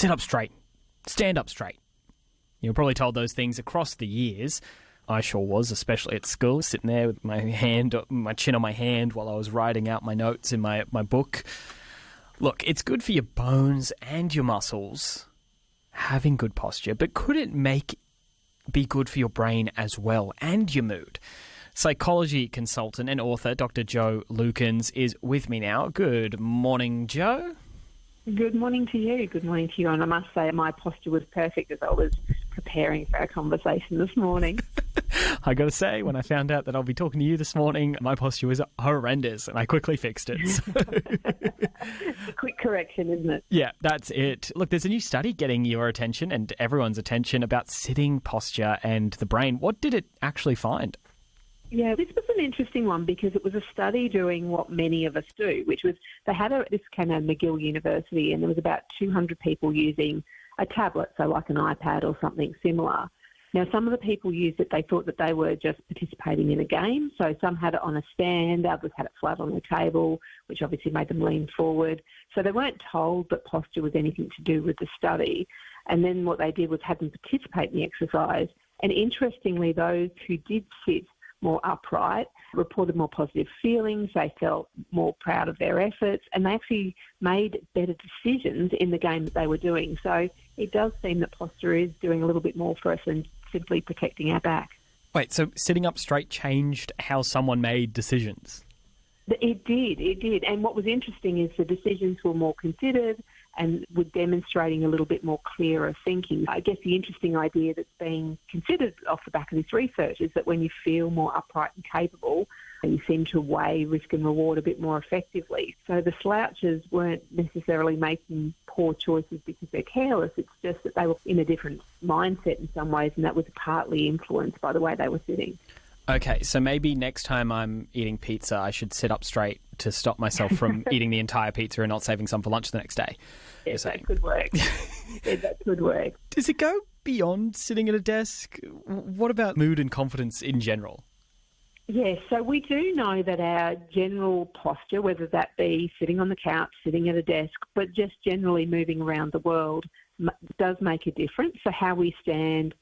sit up straight, stand up straight. You were probably told those things across the years. I sure was, especially at school, sitting there with my chin on my hand while I was writing out my notes in my book. Look, it's good for your bones and your muscles, having good posture, but could it be good for your brain as well and your mood? Psychology consultant and author Dr. Jo Lukens is with me now. Good morning, Jo. Good morning to you. Good morning to you. And I must say my posture was perfect as I was preparing for our conversation this morning. I got to say, when I found out that I'll be talking to you this morning, my posture was horrendous and I quickly fixed it. It's a quick correction, isn't it? Yeah, that's it. Look, there's a new study getting your attention and everyone's attention about sitting posture and the brain. What did it actually find? Yeah, this was an interesting one because it was a study doing what many of us do, which was this came out of McGill University, and there was about 200 people using a tablet, so like an iPad or something similar. Now, some of the people used it, they thought that they were just participating in a game, so some had it on a stand, others had it flat on the table, which obviously made them lean forward. So they weren't told that posture was anything to do with the study, and then what they did was have them participate in the exercise, and interestingly, those who did sit more upright, reported more positive feelings, they felt more proud of their efforts, and they actually made better decisions in the game that they were doing. So it does seem that posture is doing a little bit more for us than simply protecting our back. Wait, so sitting up straight changed how someone made decisions? It did. And what was interesting is the decisions were more considered and were demonstrating a little bit more clearer thinking. I guess the interesting idea that's being considered off the back of this research is that when you feel more upright and capable, you seem to weigh risk and reward a bit more effectively. So the slouchers weren't necessarily making poor choices because they're careless. It's just that they were in a different mindset in some ways, and that was partly influenced by the way they were sitting. Okay, so maybe next time I'm eating pizza, I should sit up straight to stop myself from eating the entire pizza and not saving some for lunch the next day. Yes, that could work. That could work. Does it go beyond sitting at a desk? What about mood and confidence in general? Yes, so we do know that our general posture, whether that be sitting on the couch, sitting at a desk, but just generally moving around the world, does make a difference. So how we stand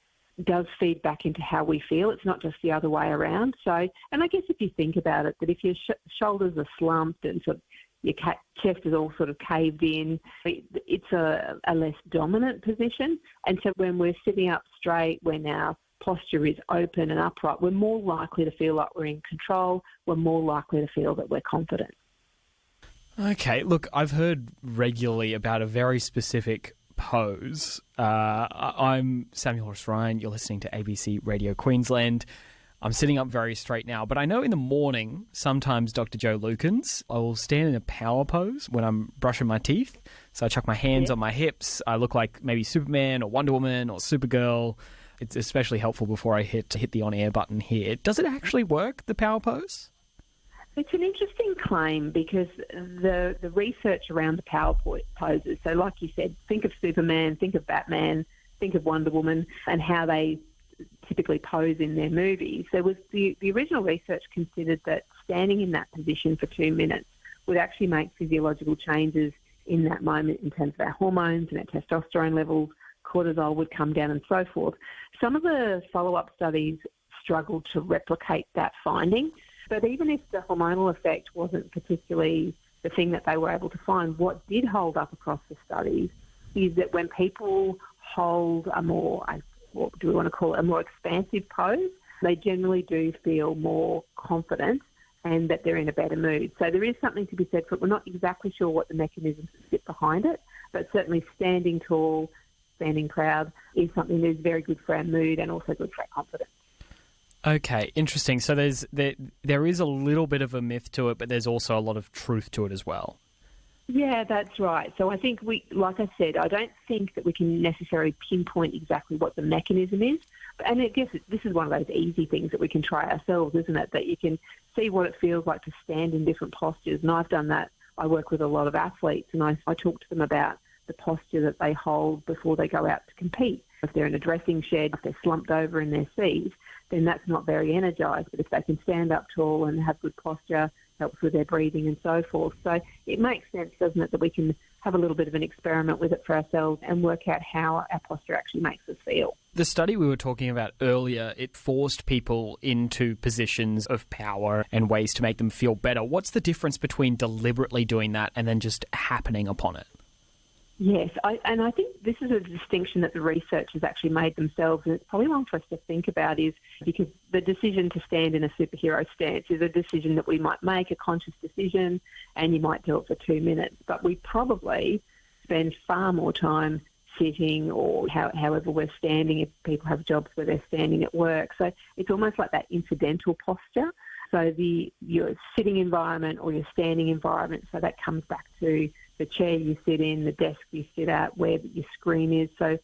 does feed back into how we feel. It's not just the other way around. So, and I guess if you think about it, that if your shoulders are slumped and sort of your chest is all sort of caved in, it's a less dominant position. And so when we're sitting up straight, when our posture is open and upright, we're more likely to feel like we're in control. We're more likely to feel that we're confident. Okay, look, I've heard regularly about a very specific pose. I'm Samuel Audas-Ryan. You're listening to ABC Radio Queensland. I'm sitting up very straight now, but I know in the morning, sometimes Dr. Jo Lukens, I will stand in a power pose when I'm brushing my teeth. So I chuck my hands on my hips. I look like maybe Superman or Wonder Woman or Supergirl. It's especially helpful before I hit the on-air button here. Does it actually work, the power pose? It's an interesting claim because the research around the power poses, so like you said, think of Superman, think of Batman, think of Wonder Woman and how they typically pose in their movies. There was the original research considered that standing in that position for 2 minutes would actually make physiological changes in that moment in terms of our hormones and our testosterone levels, cortisol would come down and so forth. Some of the follow-up studies struggled to replicate that finding. But even if the hormonal effect wasn't particularly the thing that they were able to find, what did hold up across the studies is that when people hold a more, what do we want to call it, a more expansive pose, they generally do feel more confident and that they're in a better mood. So there is something to be said for it. We're not exactly sure what the mechanisms that sit behind it, but certainly standing tall, standing proud is something that is very good for our mood and also good for our confidence. Okay, interesting. So there is a little bit of a myth to it, but there's also a lot of truth to it as well. Yeah, that's right. So I think like I said, I don't think that we can necessarily pinpoint exactly what the mechanism is. And I guess this is one of those easy things that we can try ourselves, isn't it? That you can see what it feels like to stand in different postures. And I've done that. I work with a lot of athletes and I talk to them about the posture that they hold before they go out to compete. If they're in a dressing shed, if they're slumped over in their seat, then that's not very energised. But if they can stand up tall and have good posture, helps with their breathing and so forth. So it makes sense, doesn't it, that we can have a little bit of an experiment with it for ourselves and work out how our posture actually makes us feel. The study we were talking about earlier, it forced people into positions of power and ways to make them feel better. What's the difference between deliberately doing that and then just happening upon it? Yes, and I think this is a distinction that the researchers actually made themselves, and it's probably one for us to think about, is because the decision to stand in a superhero stance is a decision that we might make, a conscious decision, and you might do it for 2 minutes, but we probably spend far more time sitting or however we're standing if people have jobs where they're standing at work. So it's almost like that incidental posture. So your sitting environment or your standing environment, so that comes back to the chair you sit in, the desk you sit at, where your screen is. So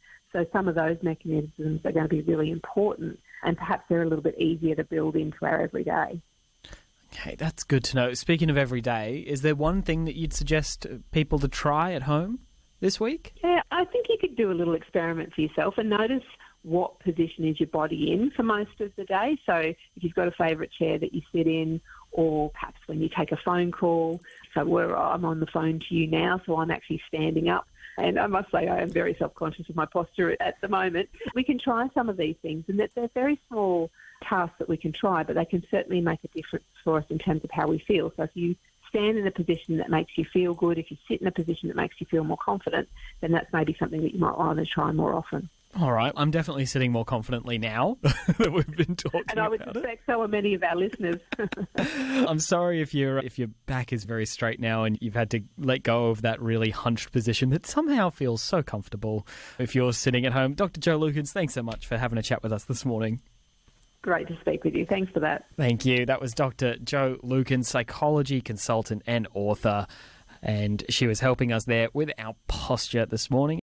some of those mechanisms are going to be really important, and perhaps they're a little bit easier to build into our everyday. Okay, that's good to know. Speaking of everyday, is there one thing that you'd suggest people to try at home this week? Yeah, I think you could do a little experiment for yourself and notice what position is your body in for most of the day. So if you've got a favourite chair that you sit in, or perhaps when you take a phone call. So I'm on the phone to you now, so I'm actually standing up. And I must say I am very self-conscious of my posture at the moment. We can try some of these things, and that they're very small tasks that we can try, but they can certainly make a difference for us in terms of how we feel. So if you stand in a position that makes you feel good, if you sit in a position that makes you feel more confident, then that's maybe something that you might want to try more often. All right, I'm definitely sitting more confidently now that we've been talking about it. And I would suspect so are many of our listeners. I'm sorry if your back is very straight now and you've had to let go of that really hunched position that somehow feels so comfortable if you're sitting at home. Dr. Jo Lukens, thanks so much for having a chat with us this morning. Great to speak with you. Thanks for that. Thank you. That was Dr. Jo Lukens, psychology consultant and author, and she was helping us there with our posture this morning.